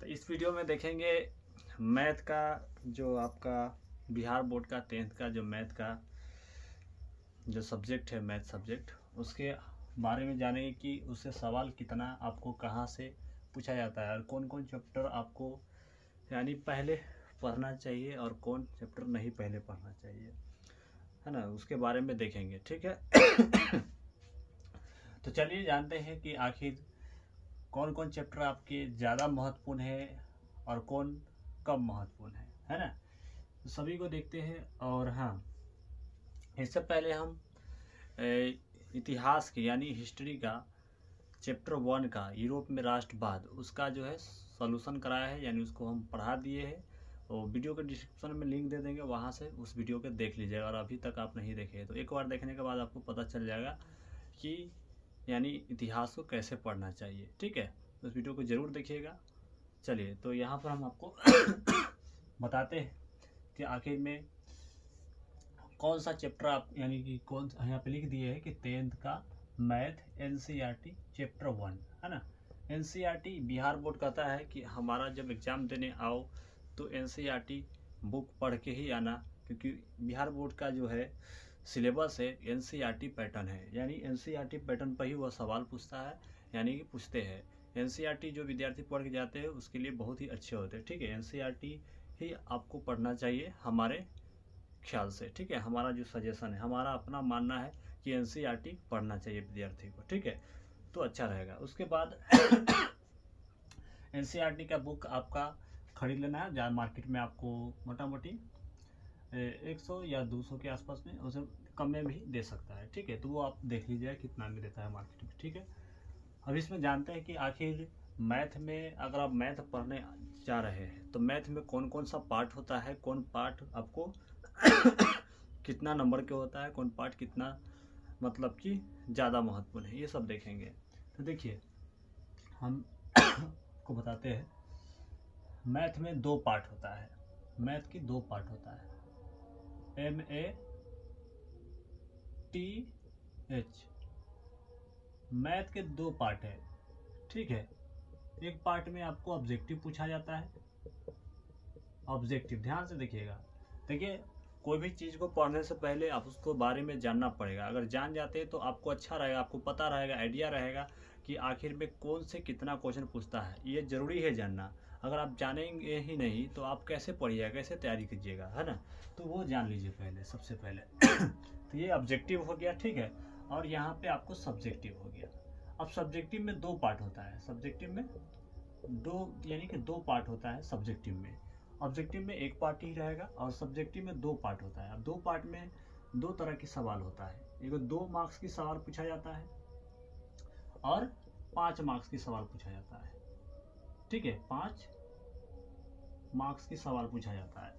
तो इस वीडियो में देखेंगे मैथ का, जो आपका बिहार बोर्ड का 10th का जो मैथ का जो सब्जेक्ट है, मैथ सब्जेक्ट, उसके बारे में जानेंगे कि उससे सवाल कितना आपको कहाँ से पूछा जाता है और कौन कौन चैप्टर आपको यानी पहले पढ़ना चाहिए और कौन चैप्टर नहीं पहले पढ़ना चाहिए, है ना, उसके बारे में देखेंगे। ठीक है। तो चलिए जानते हैं कि आखिर कौन कौन चैप्टर आपके ज़्यादा महत्वपूर्ण है और कौन कम महत्वपूर्ण है ना। तो सभी को देखते हैं। और हाँ, इससे पहले हम इतिहास की यानी हिस्ट्री का चैप्टर 1 का यूरोप में राष्ट्रवाद, उसका जो है सॉल्यूशन कराया है, यानी उसको हम पढ़ा दिए हैं। और वीडियो के डिस्क्रिप्शन में लिंक दे देंगे, वहाँ से उस वीडियो को देख लीजिएगा। और अभी तक आप नहीं देखे तो एक बार देखने के बाद आपको पता चल जाएगा कि यानी इतिहास को कैसे पढ़ना चाहिए। ठीक है, उस वीडियो को ज़रूर देखिएगा। चलिए, तो यहाँ पर हम आपको बताते हैं कि आखिर में कौन सा चैप्टर आप यानी कि कौन यहाँ पे लिख दिए है कि 10th का मैथ एनसीईआरटी चैप्टर 1, है ना। एनसीईआरटी बिहार बोर्ड कहता है कि हमारा जब एग्ज़ाम देने आओ तो एनसीईआरटी बुक पढ़ के ही आना, क्योंकि बिहार बोर्ड का जो है सिलेबस है एनसीईआरटी पैटर्न है, यानी एनसीईआरटी पैटर्न पर ही वह सवाल पूछता है, यानी कि पूछते हैं। एनसीईआरटी जो विद्यार्थी पढ़ के जाते हैं उसके लिए बहुत ही अच्छे होते हैं। ठीक है, एनसीईआरटी ही आपको पढ़ना चाहिए हमारे ख्याल से। ठीक है, हमारा जो सजेशन है, हमारा अपना मानना है कि एनसीईआरटी पढ़ना चाहिए विद्यार्थी को। ठीक है, तो अच्छा रहेगा। उसके बाद एनसीईआरटी का बुक आपका खरीद लेना है जहाँ मार्केट में आपको मोटा मोटी 100 या 200 के आसपास में, उसे कम में भी दे सकता है। ठीक है, तो वो आप देख लीजिए कितना में देता है मार्केट में। ठीक है, अब इसमें जानते हैं कि आखिर मैथ में अगर आप मैथ पढ़ने जा रहे हैं तो मैथ में कौन कौन सा पार्ट होता है, कौन पार्ट आपको कितना नंबर के होता है, कौन पार्ट कितना मतलब कि ज़्यादा महत्वपूर्ण है, ये सब देखेंगे। तो देखिए, हम को बताते हैं मैथ में 2 पार्ट होता है। मैथ की 2 पार्ट होता है, MATH। मैथ के 2 पार्ट है। ठीक है, एक पार्ट में आपको ऑब्जेक्टिव पूछा जाता है। ऑब्जेक्टिव ध्यान से देखिएगा। देखिए, कोई भी चीज़ को पढ़ने से पहले आप उसको बारे में जानना पड़ेगा। अगर जान जाते हैं तो आपको अच्छा रहेगा, आपको पता रहेगा, आइडिया रहेगा कि आखिर में कौन से कितना क्वेश्चन पूछता है। ये ज़रूरी है जानना। अगर आप जानेंगे ही नहीं तो आप कैसे पढ़िएगा, कैसे तैयारी कीजिएगा, है ना। तो वो जान लीजिए पहले, सबसे पहले। तो ये ऑब्जेक्टिव हो गया। ठीक है, और यहाँ पे आपको सब्जेक्टिव हो गया। अब सब्जेक्टिव में 2 पार्ट होता है। सब्जेक्टिव में यानी कि 2 पार्ट होता है सब्जेक्टिव में। ऑब्जेक्टिव में 1 पार्ट ही रहेगा और सब्जेक्टिव में 2 पार्ट होता है। अब 2 पार्ट में 2 तरह के सवाल होता है। एक 2 मार्क्स की सवाल पूछा जाता है और 5 मार्क्स की सवाल पूछा जाता है। ठीक है, 5 मार्क्स की सवाल पूछा जाता है।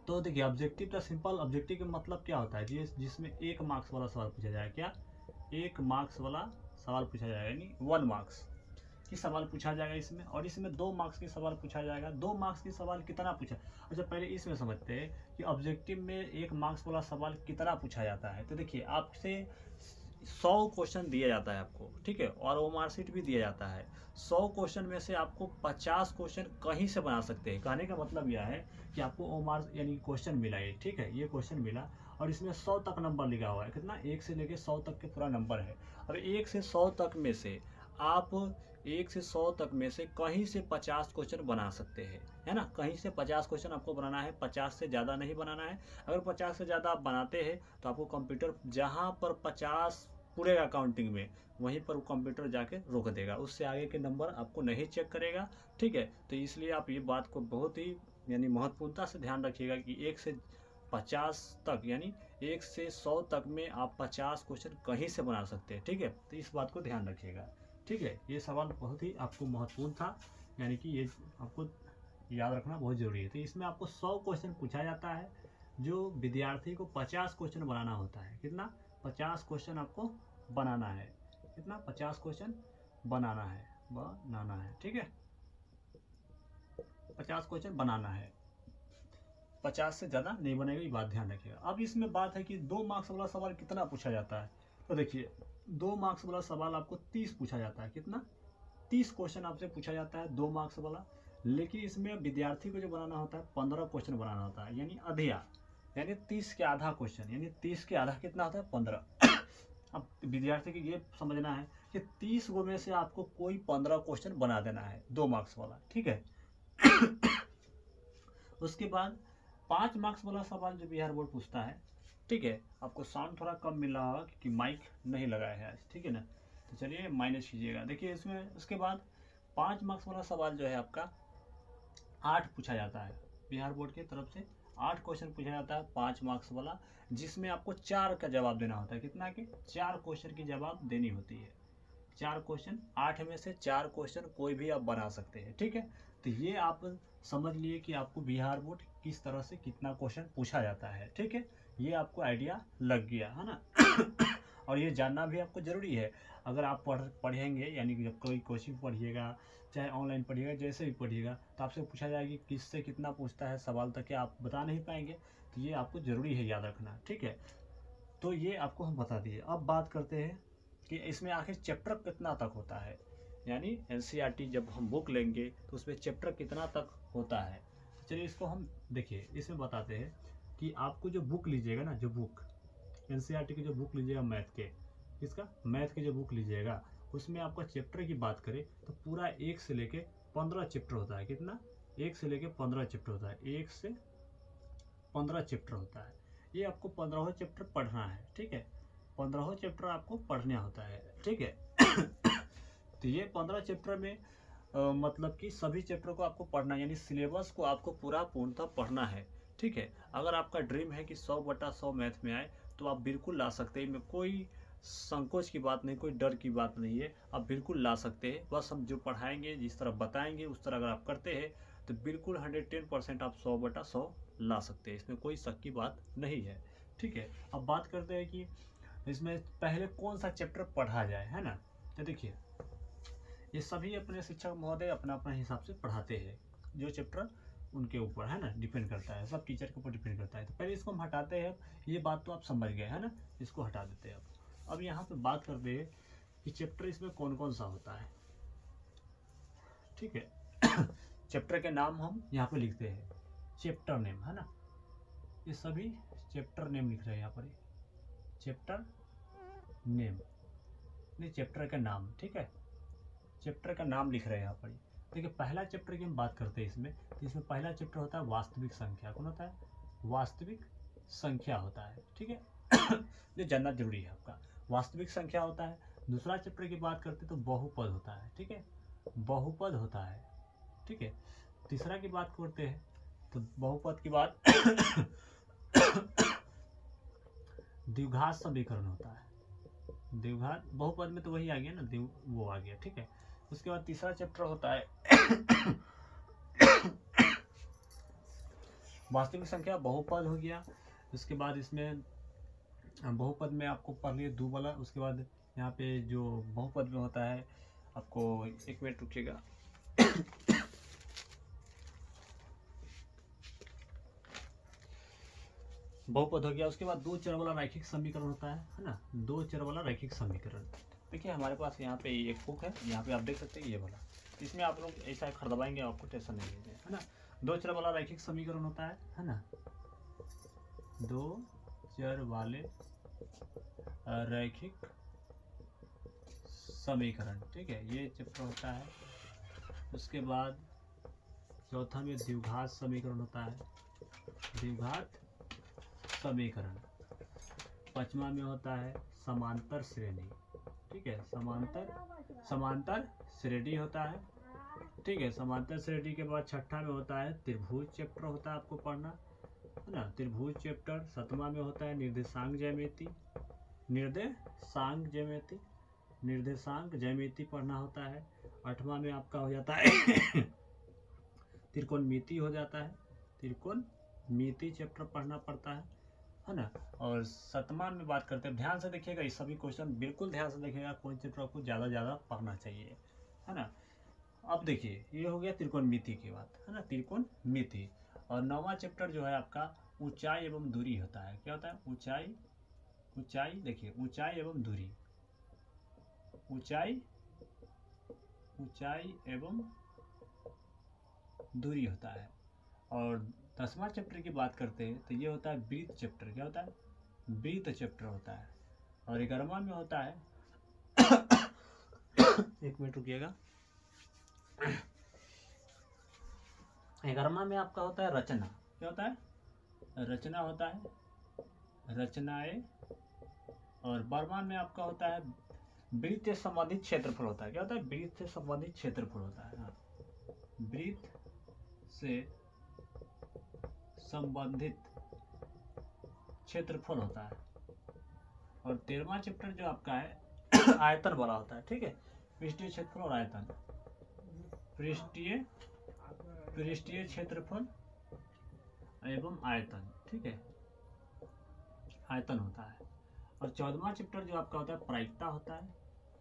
तो देखिए, ऑब्जेक्टिव का सिंपल ऑब्जेक्टिव का मतलब क्या होता है, जिसमें 1 मार्क्स वाला सवाल पूछा जाएगा। क्या 1 मार्क्स वाला सवाल पूछा जाएगा, यानी 1 मार्क्स की सवाल पूछा जाएगा इसमें। और इसमें 2 मार्क्स की सवाल पूछा जाएगा। 2 मार्क्स की सवाल कितना पूछा। अच्छा, पहले इसमें समझते हैं कि ऑब्जेक्टिव में 1 मार्क्स वाला सवाल कितना पूछा जाता है। तो देखिए, आपसे 100 क्वेश्चन दिया जाता है आपको। ठीक है, और वो मार्कशीट भी दिया जाता है। 100 क्वेश्चन में से आपको 50 क्वेश्चन कहीं से बना सकते हैं। कहने का मतलब यह है कि आपको ओ मार्क्स यानी क्वेश्चन मिला है। ठीक है, ये क्वेश्चन मिला और इसमें 100 तक नंबर लिखा हुआ है। कितना, 1 से लेके 100 तक के पूरा नंबर है। और 1 से 100 तक में से आप 1 से 100 तक में से कहीं से 50 क्वेश्चन बना सकते हैं, है ना। कहीं से 50 क्वेश्चन आपको बनाना है, 50 से ज़्यादा नहीं बनाना है। अगर 50 से ज़्यादा आप बनाते हैं तो आपको कंप्यूटर जहाँ पर 50 पूरेगा काउंटिंग में, वहीं पर वो कंप्यूटर जाके रोक देगा। उससे आगे के नंबर आपको नहीं चेक करेगा। ठीक है, तो इसलिए आप ये बात को बहुत ही यानी महत्वपूर्णता से ध्यान रखिएगा कि 1 से 50 तक यानी 1 से 100 तक में आप 50 क्वेश्चन कहीं से बना सकते हैं। ठीक है, तो इस बात को ध्यान रखिएगा। ठीक है, ये सवाल बहुत ही आपको महत्वपूर्ण था, यानी कि ये आपको याद रखना बहुत ज़रूरी है। तो इसमें आपको 100 क्वेश्चन पूछा जाता है, जो विद्यार्थी को 50 क्वेश्चन बनाना होता है। कितना, 50 क्वेश्चन आपको बनाना है। कितना, 50 क्वेश्चन बनाना है। ठीक है, 50 क्वेश्चन बनाना है, 50 से ज़्यादा नहीं बनेगा, ये बात ध्यान रखिएगा। अब इसमें बात है कि 2 मार्क्स वाला सवाल कितना पूछा जाता है। तो देखिए, 2 मार्क्स वाला सवाल आपको 30 पूछा जाता है। कितना, 30 क्वेश्चन आपसे पूछा जाता है 2 मार्क्स वाला, लेकिन इसमें विद्यार्थी को जो बनाना होता है 15 क्वेश्चन बनाना होता है, यानी अधिया, यानी 30 के आधा क्वेश्चन, यानी 30 के आधा कितना होता है 15। अब विद्यार्थी को ये समझना है कि 30 गो में से आपको कोई 15 क्वेश्चन बना देना है 2 मार्क्स वाला, ठीक है। उसके बाद 5 मार्क्स वाला सवाल जो बिहार बोर्ड पूछता है, ठीक है। आपको साउंड थोड़ा कम मिल रहा होगा क्योंकि माइक नहीं लगाया है आज, ठीक है ना, तो चलिए माइनस कीजिएगा। देखिए इसमें उसके बाद 5 मार्क्स वाला सवाल जो है आपका 8 पूछा जाता है बिहार बोर्ड की तरफ से, 8 क्वेश्चन पूछा जाता है 5 मार्क्स वाला, जिसमें आपको 4 का जवाब देना होता है। कितना के 4 क्वेश्चन की जवाब देनी होती है। 4 क्वेश्चन, 8 में से 4 क्वेश्चन कोई भी आप बना सकते हैं, ठीक है। तो ये आप समझ लिए कि आपको बिहार बोर्ड किस तरह से कितना क्वेश्चन पूछा जाता है, ठीक है। ये आपको आइडिया लग गया है ना। और ये जानना भी आपको ज़रूरी है। अगर आप पढ़ेंगे, यानी कि जब कोई कोचिंग पढ़िएगा, चाहे ऑनलाइन पढ़िएगा, जैसे भी पढ़िएगा, तो आपसे पूछा जाएगा कि किससे कितना पूछता है सवाल, तक कि आप बता नहीं पाएंगे। तो ये आपको ज़रूरी है याद रखना, ठीक है। तो ये आपको हम बता दिए। अब बात करते हैं कि इसमें आखिर चैप्टर कितना तक होता है, यानी एनसीईआरटी जब हम बुक लेंगे तो उसमें चैप्टर कितना तक होता है। चलिए इसको हम देखिए, इसमें बताते हैं कि आपको जो बुक लीजिएगा ना, जो बुक एनसीईआरटी की जो बुक लीजिएगा मैथ के, इसका मैथ के जो बुक लीजिएगा, उसमें आपका चैप्टर की बात करें तो पूरा 1 से लेके 15 चैप्टर होता है। कितना? 1 से लेके 15 चैप्टर होता है। 1 से 15 चैप्टर होता है। ये आपको 15 चैप्टर पढ़ना है, ठीक है। 15 चैप्टर आपको पढ़ना होता है, ठीक है। तो ये 15 चैप्टर में मतलब कि सभी चैप्टर को आपको पढ़ना, यानी सिलेबस को आपको पूरा पूर्णतः पढ़ना है, ठीक है। अगर आपका ड्रीम है कि 100/100 मैथ में आए तो आप बिल्कुल ला सकते हैं। इनमें कोई संकोच की बात नहीं, कोई डर की बात नहीं है, आप बिल्कुल ला सकते हैं। बस हम जो पढ़ाएंगे, जिस तरह बताएंगे, उस तरह अगर आप करते हैं तो बिल्कुल 110% आप 100/100 ला सकते हैं। इसमें कोई शक की बात नहीं है, ठीक है। अब बात करते हैं कि इसमें पहले कौन सा चैप्टर पढ़ा जाए, है ना। तो देखिए, ये सभी अपने शिक्षक महोदय अपना अपना हिसाब से पढ़ाते हैं, जो चैप्टर उनके ऊपर है ना डिपेंड करता है, सब टीचर के ऊपर डिपेंड करता है। तो पहले इसको हम हटाते हैं। ये बात तो आप समझ गए है ना, इसको हटा देते हैं। अब यहाँ पे बात करते हैं कि चैप्टर इसमें कौन कौन सा होता है, ठीक है। चैप्टर के नाम हम यहाँ पे लिखते हैं, चैप्टर नेम, है ना। ये सभी चैप्टर नेम लिख रहे हैं यहाँ पर, चैप्टर नेम नहीं, चैप्टर का नाम, ठीक है। चैप्टर का नाम लिख रहे हैं यहाँ पर। देखिए पहला चैप्टर की हम बात करते हैं इसमें, तो इसमें पहला चैप्टर होता है वास्तविक संख्या। कौन होता है? वास्तविक संख्या होता है, ठीक है। ये जानना जरूरी है आपका, वास्तविक संख्या होता है। दूसरा चैप्टर की बात करते तो बहुपद होता है, ठीक है, बहुपद होता है, ठीक है। तीसरा की बात करते हैं तो बहुपद की बात द्विघात समीकरण होता है। द्विघात बहुपद में तो वही आ गया ना, वो आ गया, ठीक है। उसके बाद तीसरा चैप्टर होता है वास्तविक संख्या, बहुपद हो गया। उसके बाद इसमें बहुपद में आपको पढ़ लिए दो वाला। उसके बाद यहाँ पे जो बहुपद में होता है, आपको एक मिनट रुकिएगा। बहुपद हो गया। उसके बाद 2 चर वाला रैखिक समीकरण होता है ना, 2 चर वाला रैखिक समीकरण। देखिए हमारे पास यहाँ पे एक बुक है, यहाँ पे आप देख सकते हैं ये वाला, इसमें आप लोग ऐसा खरीदवाएंगे, आपको टेंशन नहीं लीजिए, है ना। 2 चर वाला रैखिक समीकरण होता है ना, 2 चर वाले रैखिक समीकरण, ठीक है, ये चैप्टर होता है। उसके बाद चौथा में द्विघात समीकरण होता है, द्विघात समीकरण। पांचवा में होता है समांतर श्रेणी, ठीक है, समांतर श्रेणी होता है, ठीक है। समांतर श्रेणी के बाद छठा में होता है त्रिभुज चैप्टर होता है, आपको पढ़ना है ना, त्रिभुज चैप्टर। सातवां में होता है निर्देशांक ज्यामिति, निर्देशांक ज्यामिति पढ़ना होता है। आठवां में आपका हो जाता है त्रिकोणमिति हो जाता है, त्रिकोणमिति चैप्टर पढ़ना पड़ता है ना। और सतमा में बात करते हैं, ध्यान से देखिएगा, ये सभी क्वेश्चन बिल्कुल ध्यान से देखिएगा, कौन चैप्टर को ज़्यादा पढ़ना चाहिए, है ना। अब देखिए ये हो गया त्रिकोणमिति की बात, है ना, त्रिकोणमिति। और 9वां चैप्टर जो है आपका ऊंचाई एवं दूरी होता है। क्या होता है? ऊंचाई, देखिए ऊंचाई एवं दूरी, ऊंचाई ऊंचाई एवं दूरी होता है। और 10वां चैप्टर की बात करते हैं तो ये होता है वृत्त चैप्टर। क्या होता है? वृत्त चैप्टर होता है। और 11वां में होता है एक मिनट रुकिएगा। 11वां में आपका होता है रचना। क्या होता है? रचना होता है, रचनाएं। और 12वां में आपका होता है वृत्त से संबंधित क्षेत्रफल होता है। क्या होता है? वृत्त से संबंधित क्षेत्रफल होता है। हाँ, वृत्त से संबंधित क्षेत्रफल होता है। और 13वां चैप्टर जो आपका है आयतन वाला होता है। ठीक है, पृष्ठीय क्षेत्रफल और आयतन। पृष्ठीय क्षेत्रफल एवं आयतन। ठीक है, आयतन होता है। और 14वां चैप्टर जो आपका होता है प्रायिकता होता है,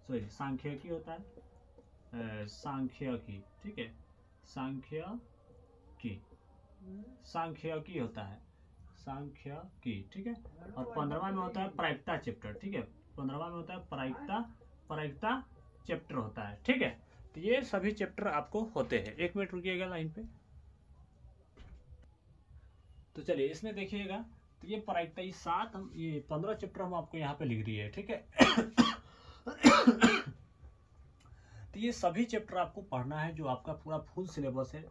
सॉरी सांख्यिकी होता है, सांख्यिकी। ठीक है, सांख्यिकी होता है, सांख्यिकी। ठीक है। और 15वां में होता है प्रायिकता चैप्टर। ठीक है, 15वां में होता है प्रायिकता चैप्टर होता है। ठीक है, तो ये सभी चैप्टर आपको होते हैं। एक मिनट रुकिएगा लाइन पे। तो चलिए इसमें देखिएगा, तो ये प्रायिकता ये 15 चैप्टर हम आपको यहाँ पे लिख दिए। ठीक है। तो ये सभी चैप्टर आपको पढ़ना है, जो आपका पूरा फुल सिलेबस है।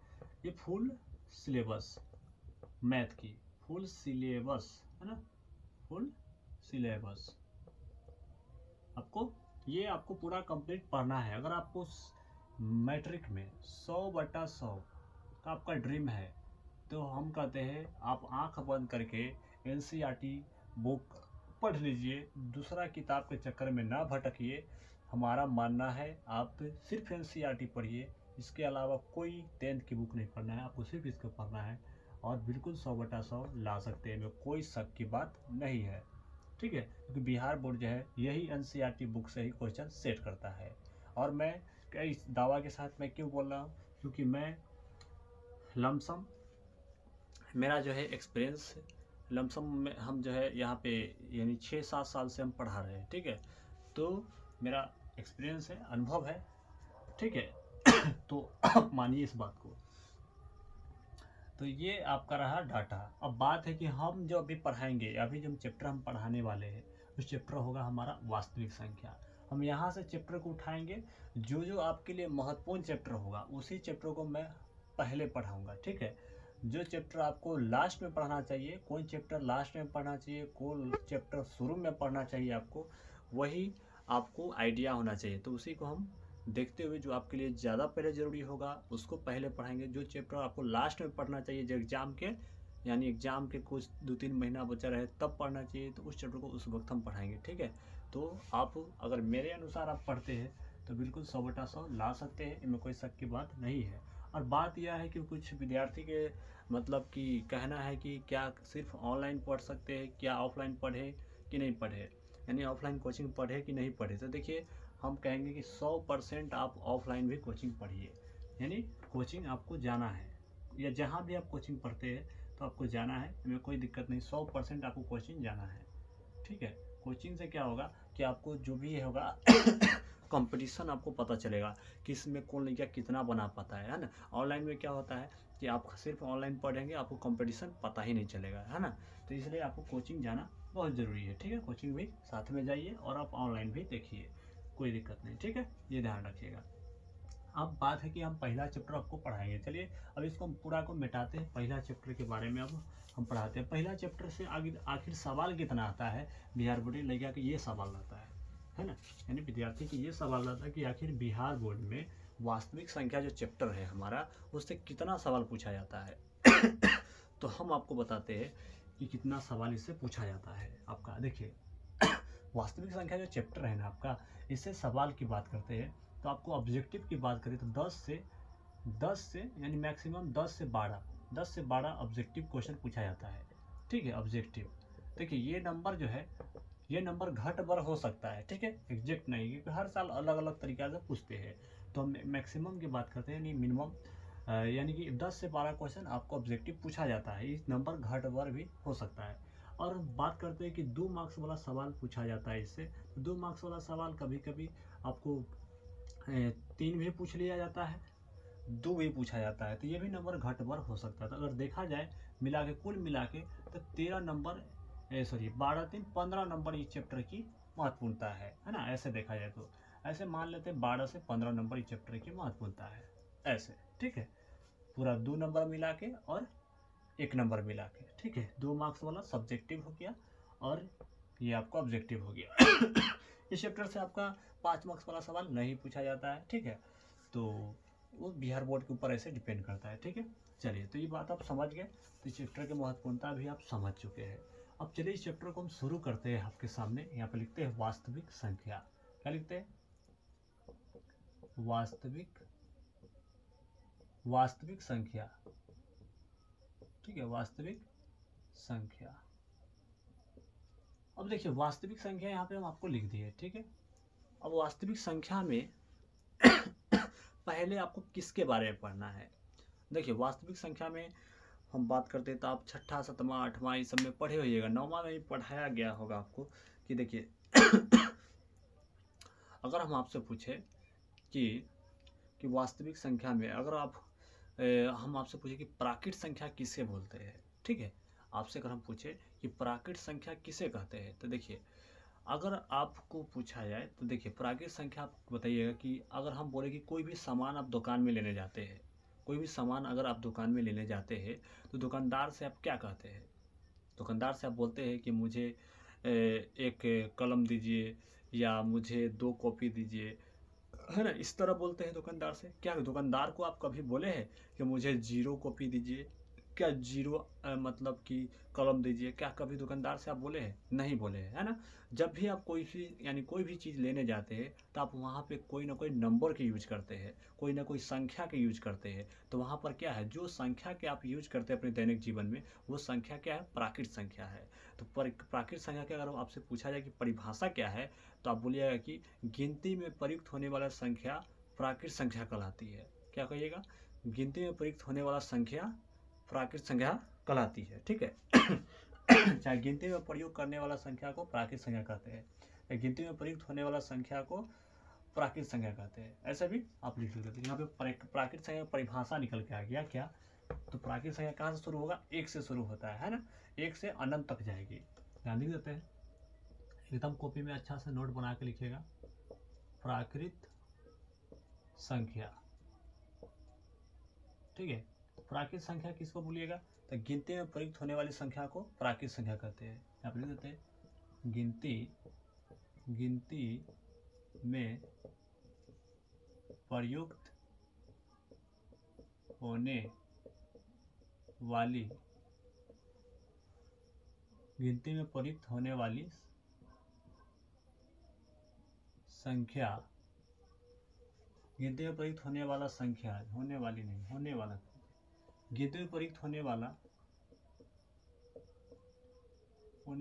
ये फुल सिलेबस मैथ की फुल सिलेबस है ना, फुल सिलेबस आपको पूरा कंप्लीट पढ़ना है। अगर आपको मैट्रिक में 100/100 का आपका ड्रीम है, तो हम कहते हैं आप आंख बंद करके NCERT बुक पढ़ लीजिए, दूसरा किताब के चक्कर में ना भटकिए। हमारा मानना है आप सिर्फ NCERT पढ़िए, इसके अलावा कोई 10th की बुक नहीं पढ़ना है, आपको सिर्फ इसको पढ़ना है और बिल्कुल 100/100 ला सकते हैं, में कोई शक की बात नहीं है। ठीक है, क्योंकि बिहार बोर्ड जो है यही NCERT बुक से ही क्वेश्चन सेट करता है। और मैं इस दावा के साथ मैं क्यों बोल रहा हूँ, क्योंकि मैं लमसम मेरा जो है एक्सपीरियंस लमसम में हम जो है यहाँ पे यानी 6-7 साल से हम पढ़ा रहे हैं। ठीक है, तो मेरा एक्सपीरियंस है, अनुभव है। ठीक है। तो आप मानिए इस बात को। तो ये आपका रहा डाटा। अब बात है कि हम जो अभी पढ़ाएंगे, अभी जो चैप्टर हम पढ़ाने वाले हैं, उस चैप्टर होगा हमारा वास्तविक संख्या। हम यहाँ से चैप्टर को उठाएंगे, जो जो आपके लिए महत्वपूर्ण चैप्टर होगा उसी चैप्टर को मैं पहले पढ़ाऊँगा। ठीक है, जो चैप्टर आपको लास्ट में पढ़ना चाहिए, कौन चैप्टर लास्ट में पढ़ना चाहिए, कौन चैप्टर शुरू में पढ़ना चाहिए, आपको वही आपको आइडिया होना चाहिए। तो उसी को हम देखते हुए जो आपके लिए ज़्यादा पहले ज़रूरी होगा उसको पहले पढ़ाएंगे। जो चैप्टर आपको लास्ट में पढ़ना चाहिए, जो एग्ज़ाम के यानी एग्ज़ाम के कुछ 2-3 महीना बचा रहे तब पढ़ना चाहिए, तो उस चैप्टर को उस वक्त हम पढ़ाएंगे। ठीक है, तो आप अगर मेरे अनुसार आप पढ़ते हैं तो बिल्कुल 100/100 ला सकते हैं, इनमें कोई शक की बात नहीं है। और बात यह है कि कुछ विद्यार्थी के मतलब कि कहना है कि क्या सिर्फ ऑनलाइन पढ़ सकते हैं, क्या ऑफलाइन पढ़े कि नहीं पढ़े, यानी ऑफलाइन कोचिंग पढ़े कि नहीं पढ़े। तो देखिए, हम कहेंगे कि 100% आप ऑफलाइन भी कोचिंग पढ़िए, यानी कोचिंग आपको जाना है, या जहाँ भी आप कोचिंग पढ़ते हैं तो आपको जाना है, इसमें कोई दिक्कत नहीं, 100% आपको कोचिंग जाना है। ठीक है, कोचिंग से क्या होगा कि आपको जो भी होगा कंपटीशन आपको पता चलेगा कि इसमें कौन लड़का कितना बना पाता है ना। ऑनलाइन में क्या होता है कि आप सिर्फ ऑनलाइन पढ़ेंगे, आपको कंपटीशन पता ही नहीं चलेगा, है ना। तो इसलिए आपको कोचिंग जाना बहुत ज़रूरी है। ठीक है, कोचिंग भी साथ में जाइए और आप ऑनलाइन भी देखिए, कोई दिक्कत नहीं। ठीक है, ये ध्यान रखिएगा। अब बात है कि हम पहला चैप्टर आपको पढ़ाएंगे। चलिए अब इसको हम पूरा को मिटाते हैं, पहला चैप्टर के बारे में अब हम पढ़ाते हैं। पहला चैप्टर से आगे आखिर सवाल कितना आता है बिहार बोर्ड लगा के, ये सवाल आता है ना, यानी विद्यार्थी की ये सवाल आता है कि आखिर बिहार बोर्ड में वास्तविक संख्या जो चैप्टर है हमारा, उससे कितना सवाल पूछा जाता है। तो हम आपको बताते हैं कि कितना सवाल इससे पूछा जाता है। आपका देखिए, वास्तविक संख्या जो चैप्टर है ना आपका, इससे सवाल की बात करते हैं तो आपको ऑब्जेक्टिव की बात करें तो 10 से यानी मैक्सिमम 10 से 12 ऑब्जेक्टिव क्वेश्चन पूछा जाता है। ठीक है, ऑब्जेक्टिव। देखिए ये नंबर जो है, ये नंबर घट बढ़ हो सकता है। ठीक है, एग्जैक्ट नहीं, क्योंकि हर साल अलग अलग तरीक़ा से पूछते हैं। तो हम मैक्सिमम की बात करते हैं, यानी मिनिमम, यानी कि 10 से 12 क्वेश्चन आपको ऑब्जेक्टिव पूछा जाता है। इस नंबर घट बढ़ भी हो सकता है। और बात करते हैं कि 2 मार्क्स वाला सवाल पूछा जाता है इससे। 2 मार्क्स वाला सवाल कभी कभी आपको 3 भी पूछ लिया जाता है, 2 भी पूछा जाता है, तो ये भी नंबर घट बढ़ हो सकता है। तो अगर देखा जाए मिला के, कुल मिला के, तो 13 नंबर, सॉरी 12 3 15 नंबर इस चैप्टर की महत्वपूर्णता है ना। ऐसे देखा जाए तो ऐसे मान लेते हैं 12 से 15 नंबर इस चैप्टर की महत्वपूर्णता है ऐसे, ठीक है। पूरा 2 नंबर मिला के और 1 नंबर मिला के, ठीक है। 2 मार्क्स वाला सब्जेक्टिव हो गया और ये आपका ऑब्जेक्टिव हो गया। इस चैप्टर से आपका 5 मार्क्स वाला सवाल नहीं पूछा जाता है, ठीक है। तो वो बिहार बोर्ड के ऊपर ऐसे डिपेंड करता है, ठीक है। चलिए, तो ये बात आप समझ गए, तो इस चैप्टर की महत्वपूर्णता भी आप समझ चुके हैं। अब चलिए इस चैप्टर को हम शुरू करते हैं। आपके सामने यहाँ पे लिखते हैं वास्तविक संख्या। क्या लिखते हैं? वास्तविक संख्या, ठीक है, वास्तविक संख्या। अब देखिए वास्तविक संख्या यहाँ पे हम आपको लिख दिए, ठीक है। अब वास्तविक संख्या में पहले आपको किसके बारे में पढ़ना है? देखिए वास्तविक संख्या में हम बात करते हैं तो आप छठा, सतवां, आठवां इस सब में पढ़े होइएगा, नौवां में भी पढ़ाया गया होगा आपको कि देखिए अगर हम आपसे पूछे कि वास्तविक संख्या में अगर हम आपसे पूछे कि प्राकृत संख्या किसे बोलते हैं, ठीक है। आपसे अगर हम पूछे कि प्राकृत संख्या किसे कहते हैं, तो देखिए अगर आपको पूछा जाए तो देखिए प्राकृत संख्या आप बताइएगा कि अगर हम बोले कि कोई भी सामान आप दुकान में लेने जाते हैं, कोई भी सामान अगर आप दुकान में लेने जाते हैं तो दुकानदार से आप क्या कहते हैं? दुकानदार से आप बोलते हैं कि मुझे एक कलम दीजिए या मुझे 2 कॉपी दीजिए, है ना। इस तरह बोलते हैं दुकानदार से। क्या दुकानदार को आप कभी बोले हैं कि मुझे 0 कॉपी दीजिए, क्या 0 मतलब कि कलम दीजिए? क्या कभी दुकानदार से आप बोले हैं? नहीं बोले हैं, है ना। जब भी आप कोई भी यानी कोई भी चीज़ लेने जाते हैं तो आप वहाँ पे कोई ना कोई नंबर के यूज करते हैं, कोई ना कोई संख्या के यूज करते हैं। तो वहाँ पर क्या है, जो संख्या के आप यूज करते हैं अपने दैनिक जीवन में, वो संख्या क्या है? प्राकृत संख्या है। तो प्राकृत संख्या की अगर आपसे पूछा जाए कि परिभाषा क्या है, तो आप बोलिएगा कि गिनती में प्रयुक्त होने वाला संख्या प्राकृत संख्या कहलाती है। क्या कहिएगा? गिनती में प्रयुक्त होने वाला संख्या प्राकृत संख्या कहलाती है, ठीक है। चाहे गिनती में प्रयोग करने वाला संख्या को प्राकृत संख्या कहते हैं, या गिनती में प्रयुक्त होने वाला संख्या को प्राकृत संख्या कहते हैं। ऐसा भी आप लिख सकते हैं। यहाँ पे प्राकृत संख्या परिभाषा निकल के आ गया क्या? तो प्राकृत संख्या कहाँ से शुरू होगा? 1 से शुरू होता है ना। 1 से अनंत तक जाएगी। ध्यान लिख देते हैं, एकदम कॉपी में अच्छा से नोट बना के लिखिएगा। प्राकृत संख्या, ठीक है। प्राकृत संख्या किसको बोलिएगा? तो गिनती में प्रयुक्त होने वाली संख्या को प्राकृत संख्या कहते हैं। आप लिख देते हैं गिनती में प्रयुक्त होने वाली संख्या, गिनती में प्रयुक्त होने वाला संख्या, होने वाली नहीं, होने वाला, गिनती में प्रयुक्त होने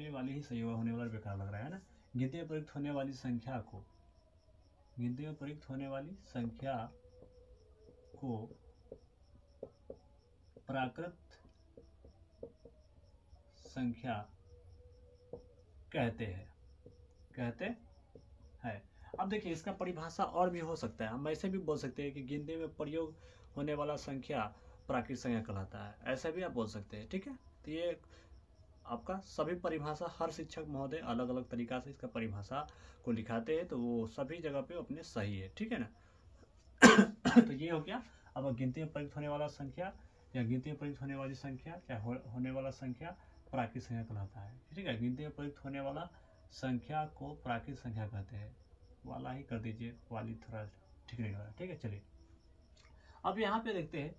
वाली ही सही होगा, होने वाला बेकार लग रहा है ना। गिनती में प्रयुक्त होने वाली संख्या को, गिनती में प्रयुक्त होने वाली संख्या को प्राकृत संख्या कहते हैं। अब देखिए इसका परिभाषा और भी हो सकता है। हम ऐसे भी बोल सकते हैं कि गिनती में प्रयोग होने वाला संख्या प्राकृत संख्या कहलाता है, ऐसे भी आप बोल सकते हैं, ठीक है। तो ये आपका सभी परिभाषा, हर शिक्षक महोदय अलग अलग तरीका से इसका परिभाषा को लिखाते हैं, तो वो सभी जगह पे अपने सही है, ठीक है ना। तो ये हो गया। अब गिनती में प्रयुक्त होने वाला संख्या या गिनती में प्रयुक्त होने वाली संख्या, चाहे होने वाला संख्या प्राकृत संख्या कहलाता है, ठीक है। गिनती में प्रयुक्त होने वाला संख्या को प्राकृत संख्या कहते हैं। वाला ही कर दीजिए, वाली थोड़ा ठीक नहीं लगा, ठीक है। चलिए अब यहाँ पे देखते हैं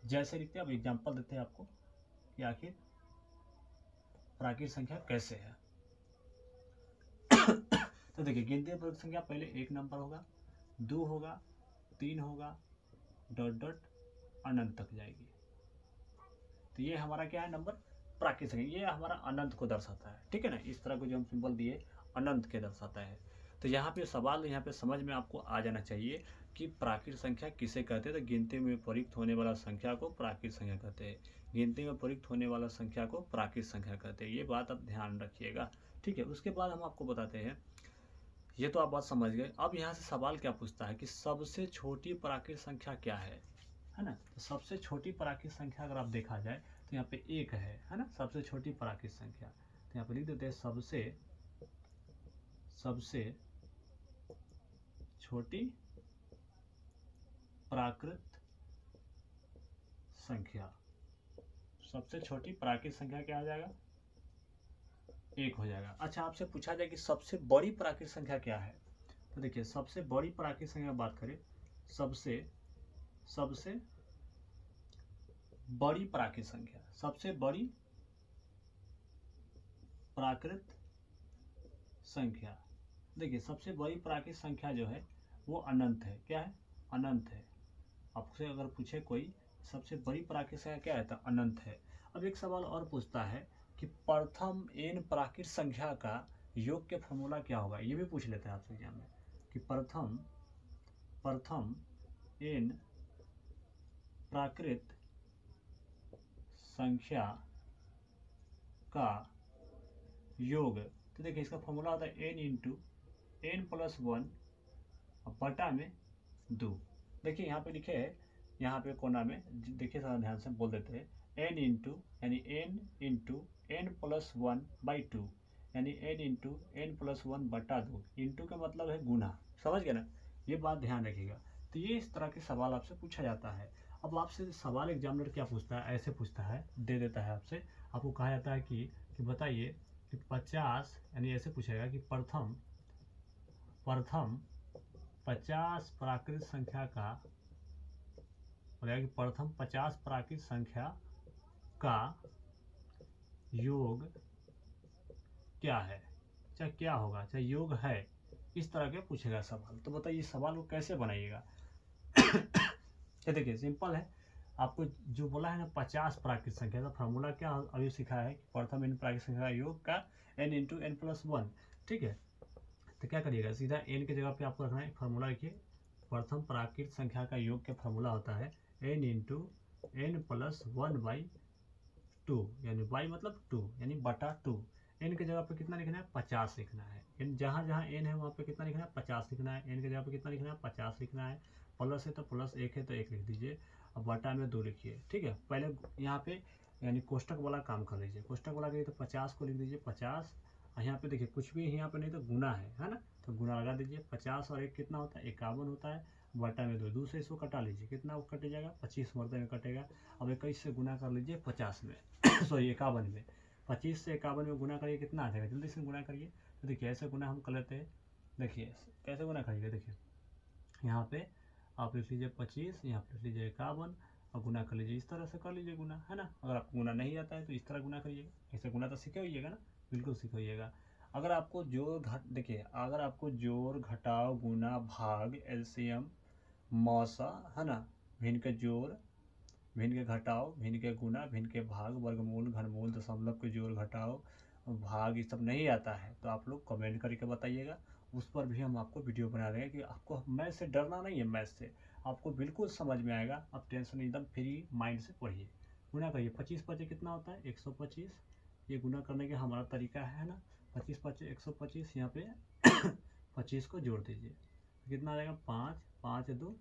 जैसे लिखते हैं। अब एग्जांपल देते हैं आपको कि आखिर प्राकृत संख्या कैसे है। तो देखिए गिनती में प्रयुक्त संख्या पहले 1 नंबर होगा, 2 होगा, 3 होगा, डॉट डॉट अनंत तक जाएगी। तो ये हमारा क्या है? नंबर प्राकृत संख्या। ये हमारा अनंत को दर्शाता है, ठीक है ना। इस तरह को जो हम सिंबल दिए अनंत के दर्शाता है। तो यहाँ पे सवाल, यहाँ पे समझ में आपको आ जाना चाहिए कि प्राकृत संख्या किसे कहते हैं। तो गिनती में प्रयुक्त होने वाला संख्या को प्राकृत संख्या कहते हैं। गिनती में प्रयुक्त होने वाला संख्या को प्राकृत संख्या कहते हैं। ये बात आप ध्यान रखिएगा, ठीक है। उसके बाद हम आपको बताते हैं ये तो आप बात समझ गए। अब यहाँ से सवाल क्या पूछता है कि सबसे छोटी प्राकृत संख्या क्या है ना। तो सबसे छोटी प्राकृत संख्या अगर आप देखा जाए तो यहाँ पे 1 है ना, सबसे छोटी प्राकृत संख्या। तो यहाँ पे लिख देते हैं सबसे छोटी प्राकृत संख्या। सबसे छोटी प्राकृत संख्या क्या हो जाएगा, 1 हो जाएगा। अच्छा, आपसे पूछा जाए कि सबसे बड़ी प्राकृत संख्या क्या है, तो देखिए सबसे बड़ी प्राकृत संख्या की बात करें, सबसे बड़ी प्राकृत संख्या, सबसे बड़ी प्राकृत संख्या, देखिए सबसे बड़ी प्राकृत संख्या जो है वो अनंत है। क्या है, अनंत है। आपसे अगर पूछे कोई सबसे बड़ी प्राकृत संख्या क्या है तो अनंत है। अब एक सवाल और पूछता है कि प्रथम n प्राकृत संख्या का योग के फॉर्मूला क्या होगा, ये भी पूछ लेते हैं आपसे एग्जाम में कि प्रथम n प्राकृत संख्या का योग। तो देखिए इसका फॉर्मूला होता है n इंटू n+1 बटा में 2। देखिए यहाँ पे लिखे है, यहाँ पे कोना में देखिए थोड़ा ध्यान से बोल देते हैं, n इंटू यानी n इंटू n+1/2 यानी n इंटू n+1 बटा 2। इंटू का मतलब है गुना, समझ गए ना, ये बात ध्यान रखिएगा। तो ये इस तरह के सवाल आपसे पूछा जाता है। अब आपसे सवाल एग्जामिनर क्या पूछता है, ऐसे पूछता है, दे देता है आपसे, आपको कहा जाता है कि बताइए कि 50 यानी ऐसे पूछेगा कि प्रथम 50 प्राकृत संख्या का, बोलेगा कि प्रथम 50 प्राकृत संख्या का योग क्या है, चाहे क्या होगा, चाहे योग है, इस तरह के पूछेगा सवाल। तो बताइए सवाल को कैसे बनाइएगा। ये देखिए सिंपल है, आपको जो बोला है ना 50 प्राकृत संख्या का फॉर्मूला क्या अभी सिखाया है कि प्रथम n प्राकृत संख्या का योग का n इंटू n+1। ठीक है, तो क्या करिएगा, सीधा n के जगह पे आपको रखना है फॉर्मूला। देखिए प्रथम प्राकृत संख्या का योग का फॉर्मूला होता है n इंटू n+1/2 यानी y मतलब 2 यानी बटा 2। n के जगह पे कितना लिखना है, 50 लिखना है। n जहाँ n है वहाँ पे कितना लिखना है, 50 लिखना है। n के जगह पे कितना लिखना है, 50 लिखना है। प्लस है तो प्लस, 1 है तो 1 लिख दीजिए, अब बटा में 2 लिखिए। ठीक है, पहले यहाँ पे यानी कोष्टक वाला काम कर लीजिए। कोष्टक वाला करिए तो 50 को लिख दीजिए 50, और यहाँ पे देखिए कुछ भी यहाँ पे नहीं तो गुना है ना, तो गुना लगा दीजिए। 50 और 1 कितना होता है, 51 होता है, बटा में 2। 2 से इसको कटा लीजिए, कितना कट जाएगा, 25 मरते में कटेगा। अब 21 से गुना कर लीजिए 50 में सॉरी 51 में। 25 से 51 में गुना करिए, कितना आ जाएगा, जल्दी से गुना करिए। तो देखिए ऐसे गुना हम कर लेते हैं, देखिए कैसे गुना करिएगा। देखिए यहाँ पे आप लिख लीजिए 25, यहाँ पे लिख लीजिए 51 और गुना कर लीजिए। इस तरह से कर लीजिए गुना, है ना। अगर आपको गुना नहीं आता है तो इस तरह गुना करिएगा। ऐसे गुना तो सीखे होइएगा ना, बिल्कुल सीखे होइएगा। अगर आपको जोड़ घट, देखिए अगर आपको जोड़ घटाव गुना भाग एलसीएम मौसा, है ना, भिन्न के जोड़, भिन्न के घटाव, भिन्न के गुना, भिन्न के भाग, वर्गमूल, घनमूल, दशमलव के जोड़ घटाव भाग, ये सब नहीं आता है तो आप लोग कमेंट करके बताइएगा, उस पर भी हम आपको वीडियो बना देंगे। कि आपको मैथ से डरना नहीं है, मैथ से आपको बिल्कुल समझ में आएगा। आप टेंशन एकदम फ्री माइंड से पढ़िए। गुना करिए, 25 25 कितना होता है, 125। ये गुना करने का हमारा तरीका है ना, 25 25 125। यहाँ पे 25 को जोड़ दीजिए, कितना आ जाएगा, 5 5 2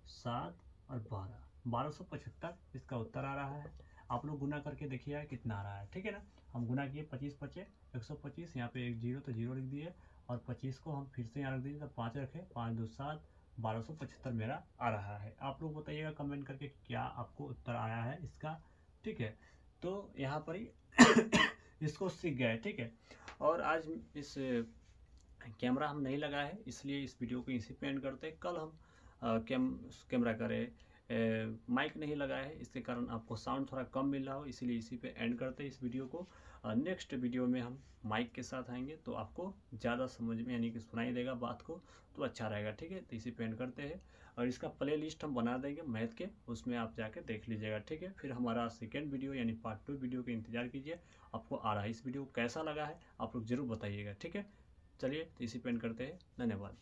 7 और 12, 1275 इसका उत्तर आ रहा है। आप लोग गुना करके देखिए कितना आ रहा है। ठीक है ना, हम गुना किए 25 25 125, यहाँ पे एक जीरो तो जीरो लिख दिए, और 25 को हम फिर से यहाँ रख दीजिए तो 5 रखे, 5 2 7, 1275 मेरा आ रहा है। आप लोग बताइएगा कमेंट करके क्या आपको उत्तर आया है इसका। ठीक है, तो यहाँ पर ही इसको सीख गए। ठीक है, और आज इस कैमरा हम नहीं लगा है इसलिए इस वीडियो को इसी पे एंड करते हैं। कल हम कैमरा करें, माइक नहीं लगा है, इसके कारण आपको साउंड थोड़ा कम मिल रहा हो, इसीलिए इसी पे एंड करते हैं इस वीडियो को। नेक्स्ट वीडियो में हम माइक के साथ आएंगे तो आपको ज़्यादा समझ में यानी कि सुनाई देगा बात को, तो अच्छा रहेगा। ठीक है, तो इसी पे एंड करते हैं, और इसका प्ले लिस्ट हम बना देंगे मैथ के, उसमें आप जाके देख लीजिएगा। ठीक है, फिर हमारा सेकेंड वीडियो यानी पार्ट 2 वीडियो का इंतजार कीजिए, आपको आ रहा है। इस वीडियो को कैसा लगा है आप लोग ज़रूर बताइएगा। ठीक है, चलिए तो इसी पे एंड करते हैं, धन्यवाद।